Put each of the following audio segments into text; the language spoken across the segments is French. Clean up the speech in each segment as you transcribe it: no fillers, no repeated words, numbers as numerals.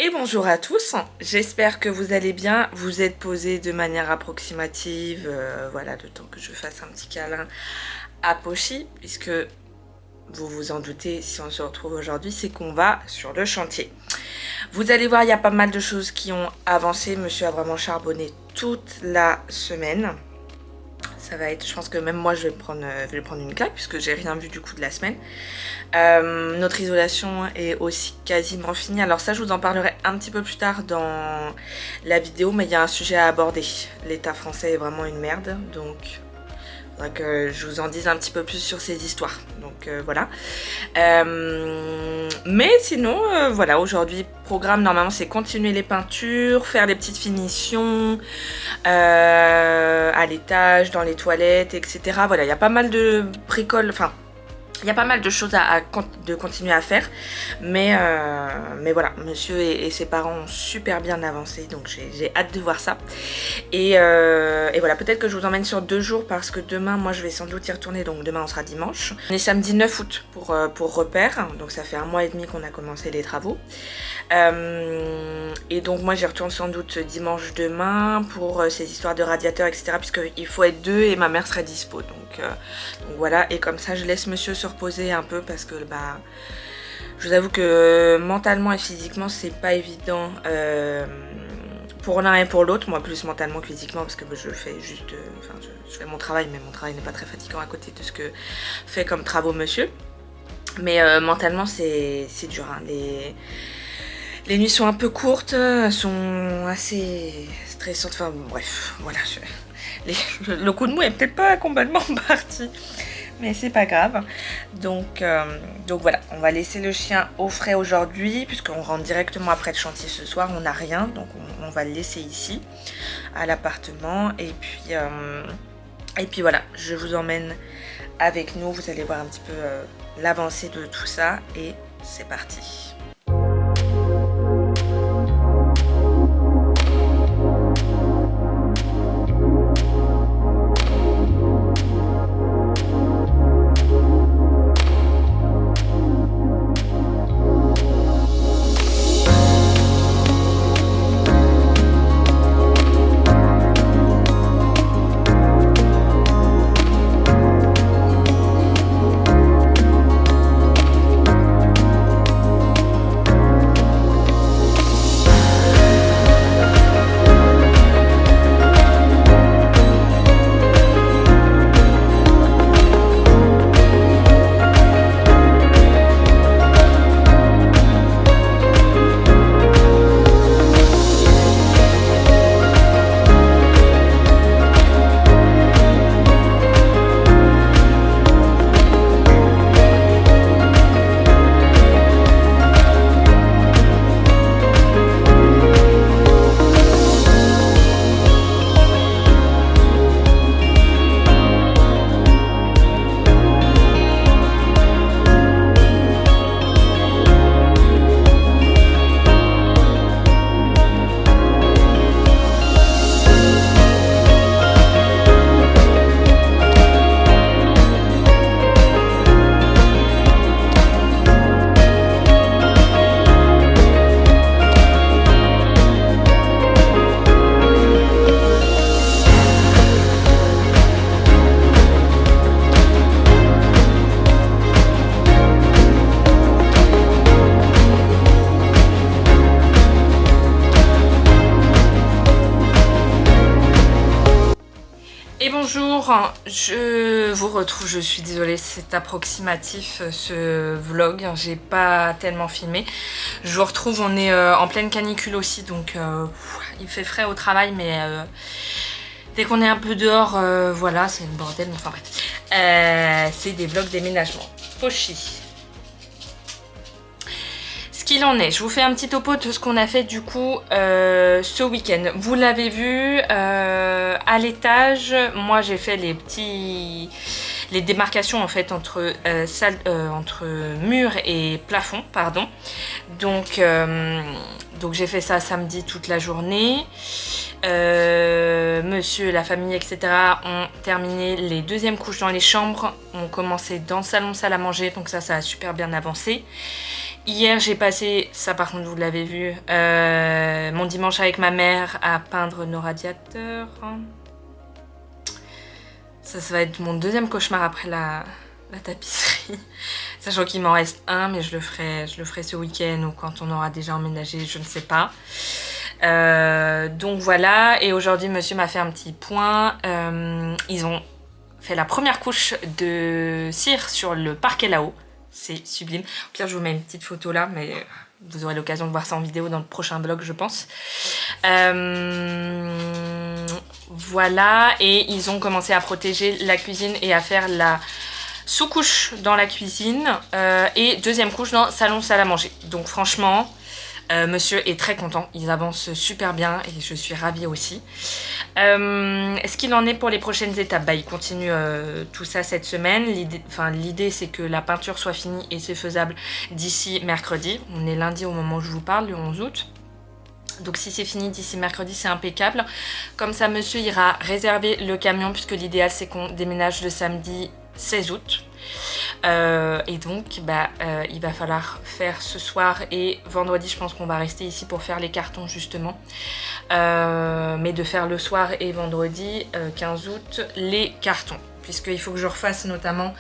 Et bonjour à tous, j'espère que vous allez bien, vous êtes posés de manière approximative, voilà, le temps que je fasse un petit câlin à Pochy, puisque vous vous en doutez, si on se retrouve aujourd'hui, c'est qu'on va sur le chantier. Vous allez voir, il y a pas mal de choses qui ont avancé, monsieur a vraiment charbonné toute la semaine. Ça va être, je pense que même moi je vais prendre une claque puisque j'ai rien vu du coup de la semaine. Notre isolation est aussi quasiment finie. Alors ça je vous en parlerai un petit peu plus tard dans la vidéo, mais il y a un sujet à aborder. L'État français est vraiment une merde, donc il faudra que je vous en dise un petit peu plus sur ces histoires. Donc voilà. Mais sinon, voilà, aujourd'hui, programme normalement c'est continuer les peintures, faire des petites finitions à l'étage, dans les toilettes, etc. Voilà, il y a pas mal de bricoles, enfin, il y a pas mal de choses de continuer à faire, mais voilà, monsieur et ses parents ont super bien avancé, donc j'ai hâte de voir ça. Et voilà, peut-être que je vous emmène sur 2 jours parce que demain, moi je vais sans doute y retourner, donc demain on sera dimanche. On est samedi 9 août pour repère, donc ça fait 1 mois et demi qu'on a commencé les travaux. Et donc moi j'y retourne sans doute dimanche demain pour ces histoires de radiateurs, etc. puisqu'il faut être 2 et ma mère serait dispo, donc voilà, et comme ça je laisse monsieur se reposer un peu parce que bah je vous avoue que mentalement et physiquement c'est pas évident pour l'un et pour l'autre, moi plus mentalement que physiquement parce que je fais juste, je fais mon travail, mais mon travail n'est pas très fatigant à côté de ce que fait comme travaux monsieur, mais mentalement c'est dur, hein. Les nuits sont un peu courtes, sont assez stressantes, enfin bref, voilà, le coup de mou est peut-être pas complètement parti, mais c'est pas grave. Donc voilà, on va laisser le chien au frais aujourd'hui, puisqu'on rentre directement après le chantier ce soir, on n'a rien, donc on va le laisser ici, à l'appartement, et puis voilà, je vous emmène avec nous, vous allez voir un petit peu l'avancée de tout ça, et c'est parti. Et bonjour, je vous retrouve, je suis désolée, c'est approximatif ce vlog, j'ai pas tellement filmé. Je vous retrouve, on est en pleine canicule aussi, donc il fait frais au travail, mais dès qu'on est un peu dehors, voilà, c'est le bordel, enfin bref. C'est des vlogs déménagement. Pochy. Qu'il en est, je vous fais un petit topo de ce qu'on a fait du coup ce week-end. Vous l'avez vu à l'étage, moi j'ai fait les démarcations en fait entre mur et plafond, pardon. Donc j'ai fait ça samedi toute la journée. Monsieur, la famille, etc. ont terminé les 2e couches dans les chambres, ont commencé dans le salon, salle à manger, donc ça a super bien avancé. Hier, j'ai passé, ça par contre vous l'avez vu, mon dimanche avec ma mère à peindre nos radiateurs. Ça va être mon deuxième cauchemar après la tapisserie. Sachant qu'il m'en reste un, mais je le ferai ce week-end ou quand on aura déjà emménagé, je ne sais pas. Donc voilà, et aujourd'hui monsieur m'a fait un petit point. Ils ont fait la première couche de cire sur le parquet là-haut. C'est sublime. Au pire, je vous mets une petite photo là, mais vous aurez l'occasion de voir ça en vidéo dans le prochain vlog, je pense. Voilà, et ils ont commencé à protéger la cuisine et à faire la sous-couche dans la cuisine et deuxième couche dans le salon salle à manger. Donc franchement, monsieur est très content, ils avancent super bien et je suis ravie aussi. Est-ce qu'il en est pour les prochaines étapes? Il continue tout ça cette semaine. L'idée c'est que la peinture soit finie et c'est faisable d'ici mercredi. On est lundi au moment où je vous parle, le 11 août. Donc si c'est fini d'ici mercredi, c'est impeccable. Comme ça, monsieur ira réserver le camion puisque l'idéal c'est qu'on déménage le samedi 16 août. Et donc il va falloir faire ce soir et vendredi, je pense qu'on va rester ici pour faire les cartons justement, mais de faire le soir et vendredi 15 août les cartons, puisqu'il faut que je refasse notamment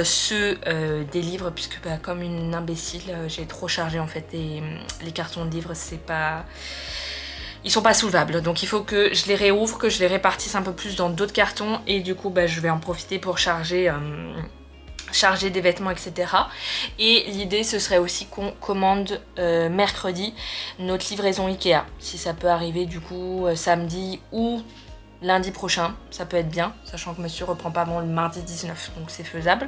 ceux des livres, puisque comme une imbécile j'ai trop chargé en fait, et les cartons de livres ils sont pas soulevables, donc il faut que je les réouvre, que je les répartisse un peu plus dans d'autres cartons, et du coup je vais en profiter pour charger des vêtements, etc. Et l'idée ce serait aussi qu'on commande mercredi notre livraison Ikea, si ça peut arriver du coup samedi ou lundi prochain, ça peut être bien, sachant que monsieur reprend pas avant le mardi 19, donc c'est faisable.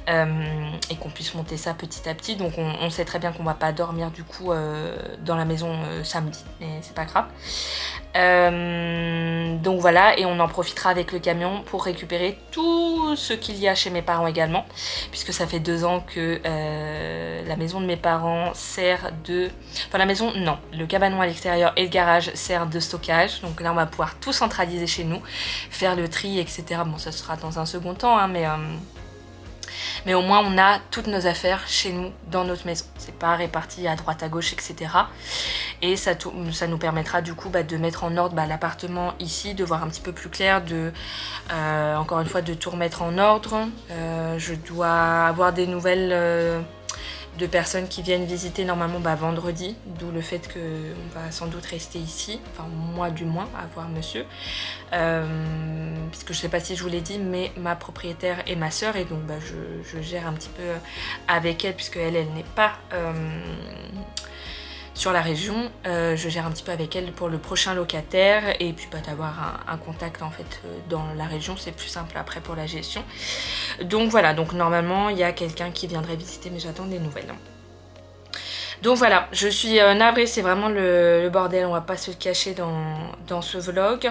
Et qu'on puisse monter ça petit à petit. Donc on sait très bien qu'on va pas dormir du coup dans la maison samedi, mais c'est pas grave. Donc voilà, et on en profitera avec le camion pour récupérer tout ce qu'il y a chez mes parents également, puisque ça fait 2 ans que la maison de mes parents sert de... Enfin la maison, non, le cabanon à l'extérieur et le garage sert de stockage, donc là on va pouvoir tout centraliser chez nous, faire le tri, etc. Bon, ça sera dans un second temps, hein, mais au moins on a toutes nos affaires chez nous dans notre maison, c'est pas réparti à droite à gauche, etc. Et ça nous permettra du coup de mettre en ordre l'appartement ici, de voir un petit peu plus clair, encore une fois de tout remettre en ordre. Je dois avoir des nouvelles de personnes qui viennent visiter normalement vendredi, d'où le fait qu'on va sans doute rester ici, enfin moi du moins, à voir monsieur, puisque je sais pas si je vous l'ai dit, mais ma propriétaire est ma soeur, et donc je gère un petit peu avec elle, puisque elle n'est pas sur la région. Je gère un petit peu avec elle pour le prochain locataire, et puis d'avoir un contact en fait dans la région, c'est plus simple après pour la gestion. Donc voilà, donc normalement il y a quelqu'un qui viendrait visiter, mais j'attends des nouvelles. Donc voilà, je suis navrée, c'est vraiment le bordel, on va pas se le cacher dans ce vlog.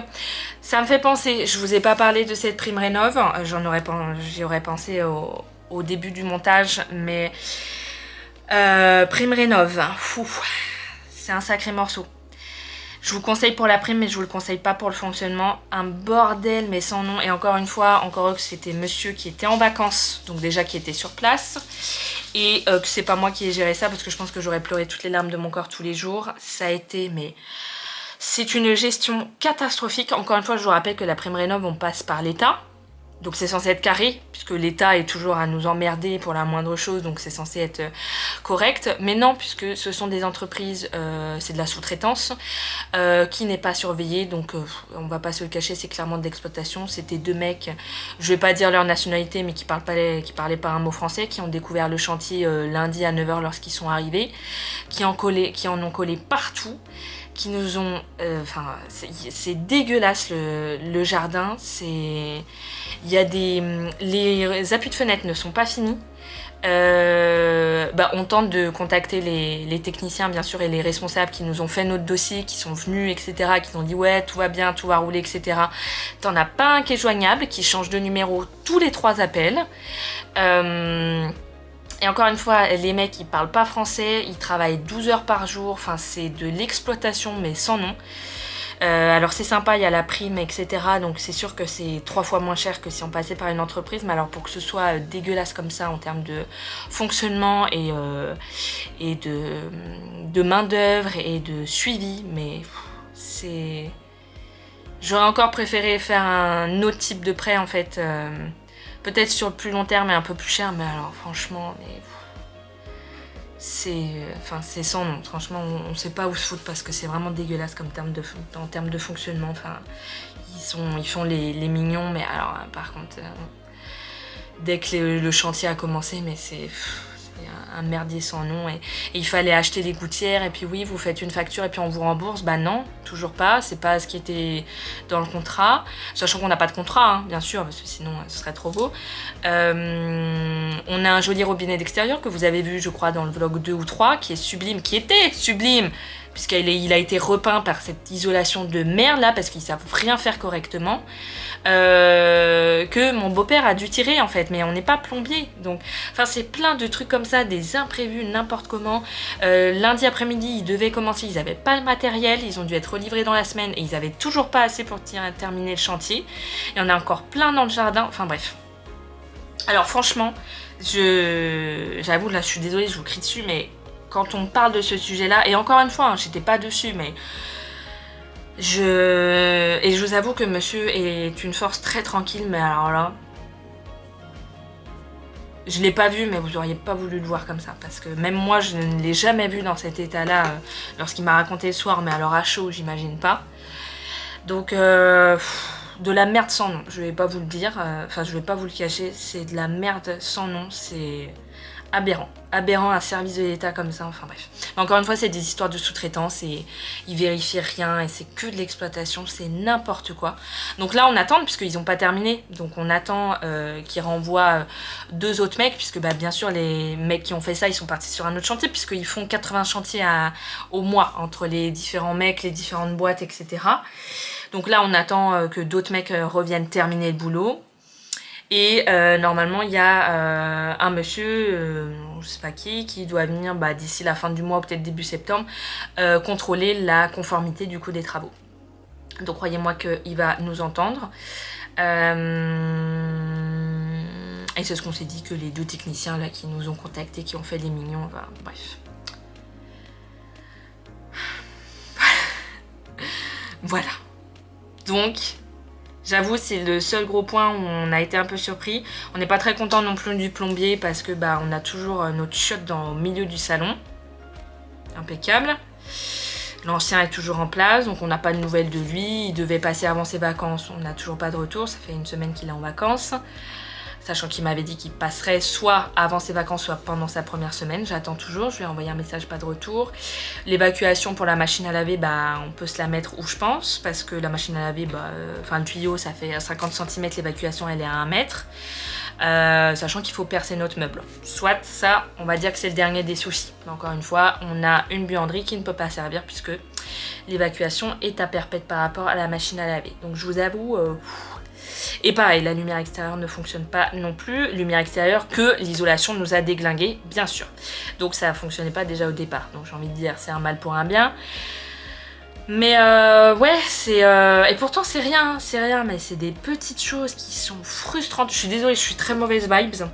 Ça me fait penser, je vous ai pas parlé de cette prime rénov, j'y aurais pensé au début du montage, mais prime rénov, c'est un sacré morceau. Je vous conseille pour la prime, mais je vous le conseille pas pour le fonctionnement. Un bordel, mais sans nom. Et encore une fois, encore que c'était monsieur qui était en vacances, donc déjà qui était sur place. Et que c'est pas moi qui ai géré ça, parce que je pense que j'aurais pleuré toutes les larmes de mon corps tous les jours. Ça a été, mais c'est une gestion catastrophique. Encore une fois, je vous rappelle que la prime rénov, on passe par l'État. Donc c'est censé être carré, puisque l'État est toujours à nous emmerder pour la moindre chose, donc c'est censé être correct. Mais non, puisque ce sont des entreprises, c'est de la sous-traitance, qui n'est pas surveillée, donc on va pas se le cacher, c'est clairement de l'exploitation. C'était 2 mecs, je vais pas dire leur nationalité, mais qui parlaient pas un mot français, qui ont découvert le chantier lundi à 9 h lorsqu'ils sont arrivés, qui en ont collé partout, qui nous ont... c'est dégueulasse le jardin, c'est... Il y a les appuis de fenêtre ne sont pas finis. On tente de contacter les techniciens bien sûr et les responsables qui nous ont fait notre dossier, qui sont venus, etc., qui nous ont dit ouais tout va bien, tout va rouler, etc. T'en as pas un qui est joignable, qui change de numéro tous les 3 appels. Et encore une fois, les mecs ils parlent pas français, ils travaillent 12 heures par jour, enfin c'est de l'exploitation mais sans nom. Alors c'est sympa, il y a la prime, etc. Donc c'est sûr que c'est 3 fois moins cher que si on passait par une entreprise. Mais alors pour que ce soit dégueulasse comme ça en termes de fonctionnement et de main d'œuvre et de suivi, mais c'est... J'aurais encore préféré faire un autre type de prêt en fait. Peut-être sur le plus long terme et un peu plus cher, mais alors franchement, mais... c'est sans nom. Franchement, on sait pas où se foutre parce que c'est vraiment dégueulasse comme en termes de fonctionnement. Enfin, ils font les mignons, mais alors par contre, dès que le chantier a commencé, mais c'est un merdier sans nom. Et il fallait acheter des gouttières et puis oui, vous faites une facture et puis on vous rembourse. Bah non, toujours pas. C'est pas ce qui était dans le contrat. Sachant qu'on n'a pas de contrat, hein, bien sûr, parce que sinon ce serait trop beau. On a un joli robinet d'extérieur que vous avez vu, je crois, dans le vlog 2 ou 3, qui est sublime, qui était sublime, puisqu'il a été repeint par cette isolation de merde là, parce qu'ils savent rien faire correctement. Que mon beau-père a dû tirer en fait, mais on n'est pas plombier, donc enfin c'est plein de trucs comme ça, des imprévus n'importe comment. Lundi après-midi ils devaient commencer, ils n'avaient pas le matériel, ils ont dû être relivrés dans la semaine et ils avaient toujours pas assez pour terminer le chantier. Il y en a encore plein dans le jardin, enfin bref. Alors franchement, j'avoue là je suis désolée, je vous crie dessus, mais quand on parle de ce sujet là, et encore une fois hein, j'étais pas dessus, mais je vous avoue que monsieur est une force très tranquille, mais alors là, je l'ai pas vu, mais vous auriez pas voulu le voir comme ça, parce que même moi je ne l'ai jamais vu dans cet état-là lorsqu'il m'a raconté le soir, mais alors à chaud, j'imagine pas. Donc de la merde sans nom, je vais pas vous le dire, enfin je vais pas vous le cacher, c'est de la merde sans nom, c'est aberrant. Aberrant, un service de l'État comme ça, enfin bref. Mais encore une fois, c'est des histoires de sous-traitance et ils vérifient rien et c'est que de l'exploitation, c'est n'importe quoi. Donc là, on attend, puisqu'ils n'ont pas terminé. Donc on attend qu'ils renvoient 2 autres mecs, puisque bah, bien sûr, les mecs qui ont fait ça, ils sont partis sur un autre chantier, puisqu'ils font 80 chantiers au mois entre les différents mecs, les différentes boîtes, etc. Donc là, on attend que d'autres mecs reviennent terminer le boulot. Et normalement il y a un monsieur, je sais pas qui doit venir d'ici la fin du mois ou peut-être début septembre contrôler la conformité du coup des travaux. Donc croyez-moi qu'il va nous entendre. Et c'est ce qu'on s'est dit, que les 2 techniciens là qui nous ont contactés, qui ont fait les mignons, bref. Voilà. Donc... j'avoue, c'est le seul gros point où on a été un peu surpris. On n'est pas très content non plus du plombier parce que on a toujours notre chiotte au milieu du salon. Impeccable. L'ancien est toujours en place, donc on n'a pas de nouvelles de lui. Il devait passer avant ses vacances, on n'a toujours pas de retour. Ça fait une semaine qu'il est en vacances. Sachant qu'il m'avait dit qu'il passerait soit avant ses vacances, soit pendant sa première semaine. J'attends toujours, je lui ai envoyé un message, pas de retour. L'évacuation pour la machine à laver, on peut se la mettre où je pense, parce que la machine à laver, le tuyau, ça fait 50 cm, l'évacuation, elle est à 1 mètre. Sachant qu'il faut percer notre meuble. Soit ça, on va dire que c'est le dernier des soucis. Mais encore une fois, on a une buanderie qui ne peut pas servir, puisque l'évacuation est à perpète par rapport à la machine à laver. Donc je vous avoue... Et pareil, la lumière extérieure ne fonctionne pas non plus. Lumière extérieure que l'isolation nous a déglingué, bien sûr. Donc ça ne fonctionnait pas déjà au départ. Donc j'ai envie de dire, c'est un mal pour un bien. Mais ouais, c'est... et pourtant c'est rien, mais c'est des petites choses qui sont frustrantes. Je suis désolée, je suis très mauvaise vibes.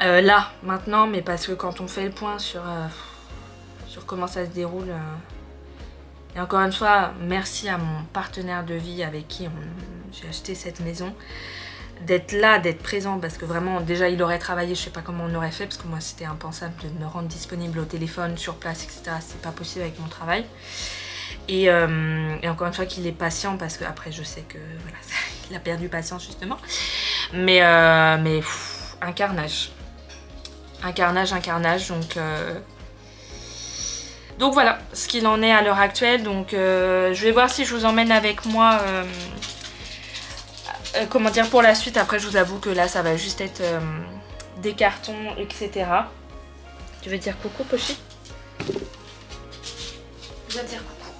Là, maintenant, mais parce que quand on fait le point sur comment ça se déroule... Et encore une fois, merci à mon partenaire de vie avec qui j'ai acheté cette maison, d'être là, d'être présent, parce que vraiment, déjà il aurait travaillé, je sais pas comment on aurait fait, parce que moi c'était impensable de me rendre disponible au téléphone, sur place, etc. C'est pas possible avec mon travail. Et encore une fois qu'il est patient, parce que après je sais que voilà, il a perdu patience justement. Mais un carnage. Un carnage, donc voilà ce qu'il en est à l'heure actuelle. Donc je vais voir si je vous emmène avec moi comment dire pour la suite. Après je vous avoue que là ça va juste être des cartons, etc. Tu veux dire coucou, Pochi? Je veux dire coucou.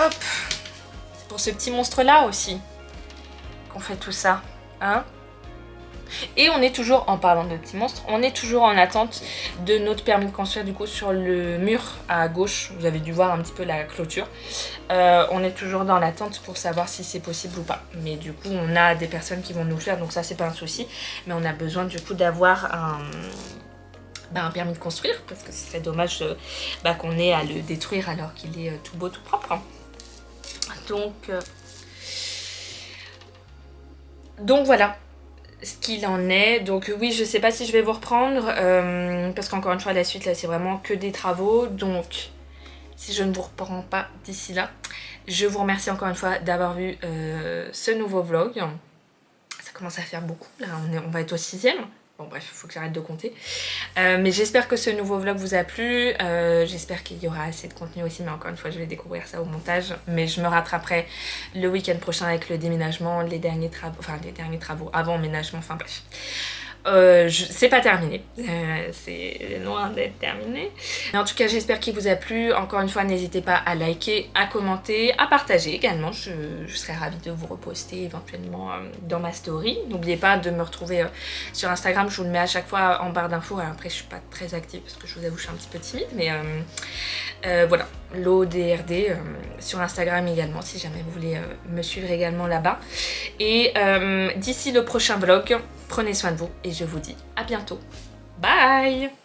Hop. C'est pour ce petit monstre là aussi qu'on fait tout ça, hein. Et on est toujours, en parlant de petits monstres, on est toujours en attente de notre permis de construire du coup sur le mur à gauche. Vous avez dû voir un petit peu la clôture. On est toujours dans l'attente pour savoir si c'est possible ou pas. Mais du coup on a des personnes qui vont nous le faire, donc ça c'est pas un souci. Mais on a besoin du coup d'avoir un permis de construire, parce que ce serait dommage qu'on ait à le détruire alors qu'il est tout beau, tout propre. Donc voilà ce qu'il en est. Donc oui, je sais pas si je vais vous reprendre parce qu'encore une fois la suite là c'est vraiment que des travaux, donc si je ne vous reprends pas d'ici là, je vous remercie encore une fois d'avoir vu ce nouveau vlog. Ça commence à faire beaucoup là, on va être au 6e. Bon bref, il faut que j'arrête de compter. Mais j'espère que ce nouveau vlog vous a plu. J'espère qu'il y aura assez de contenu aussi, mais encore une fois je vais découvrir ça au montage. Mais je me rattraperai le week-end prochain avec le déménagement, les derniers travaux avant emménagement, enfin bref. C'est pas terminé, c'est loin d'être terminé. Mais en tout cas j'espère qu'il vous a plu. Encore une fois n'hésitez pas à liker, à commenter, à partager également. Je serais ravie de vous reposter éventuellement dans ma story. N'oubliez pas de me retrouver sur Instagram, je vous le mets à chaque fois en barre d'infos. Après je suis pas très active parce que je vous avoue je suis un petit peu timide, mais voilà, l'ODRD sur Instagram également si jamais vous voulez me suivre également là-bas. Et d'ici le prochain vlog, prenez soin de vous et je vous dis à bientôt. Bye!